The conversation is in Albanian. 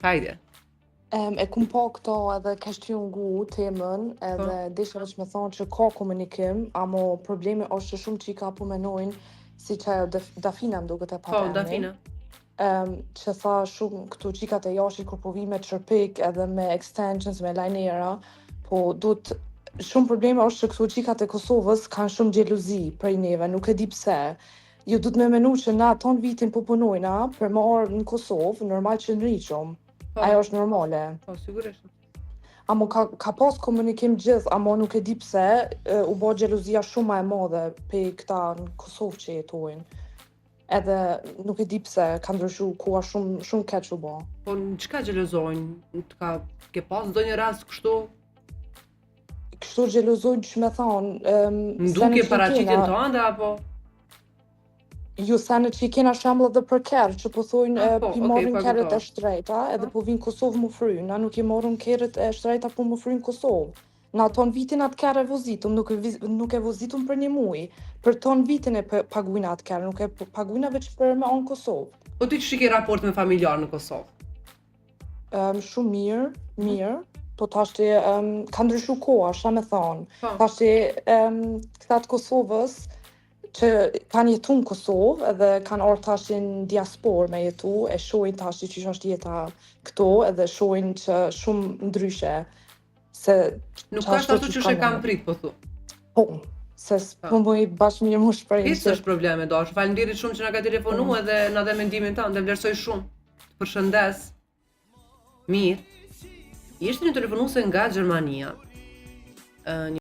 Hajde. E kum pa këto edhe ka shtyungu temën edhe desha veç me thonë që ka komunikim, amo problemi është që shumë qika po menojnë si që ajo Dafina më duket e Po, Dafina. Që tha shumë këtu qikat e jashit kur po vi me çerpik edhe me extensions, me lajnera, po duhet shumë probleme është që këtu qikat e Kosovës kanë shumë xheluzi prej neve, nuk e di pse. Ju duhet me menu që na ton vitin po punojna për më orë në Kosovë, normal që nriqom. Ajo është normale. Po, sigurisht. Amo ka pas komunikim gjithë, amo nuk e di pse, u bo xhelozia shumë ma e madhe pe këta në Kosovë që jetojnë. Edhe nuk e di pse, ka ndryshu koha shumë keq u bo. Po në çka xhelozojnë? Ke pas ndonjë rast kështu? Kështu xhelozojnë që me thonë... Nduke paraqitjen tënde apo? Ju sene që i kena shembull edhe për kerë, që po thojnë pi marrin kerët e shtrejta, edhe po vinë Kosovë më fry. Na nuk i marrën kerët e shtrejta po më frynë Kosovë. Na ton vitin atë kerë e vozitum, nuk e vozitum për një muj. Për ton vitin e paguina atë kerë, nuk e paguina veç për me onë Kosovë. Po ti që ke raport me familjar në Kosovë? Shumë mirë. Po tashti ka ndryshu koha, shta me thonë. Tashti këta të Kosovës, që kanë jetu në Kosovë edhe kanë orë tash në diasporë me jetu, e shojnë tash që është jeta këto edhe shojnë që shumë ndryshe. Nuk ka ashtu që kam prit, po thu? Po, se s'po më i bashkë mirë më shprejnë. Hisë është probleme, Dash. Faleminderit shumë që na ka telefonu edhe na dhe mendimin tënd, dhe vlerësoj shumë. Të përshëndes. Mirë. Ishte një telefonuese nga Gjermania.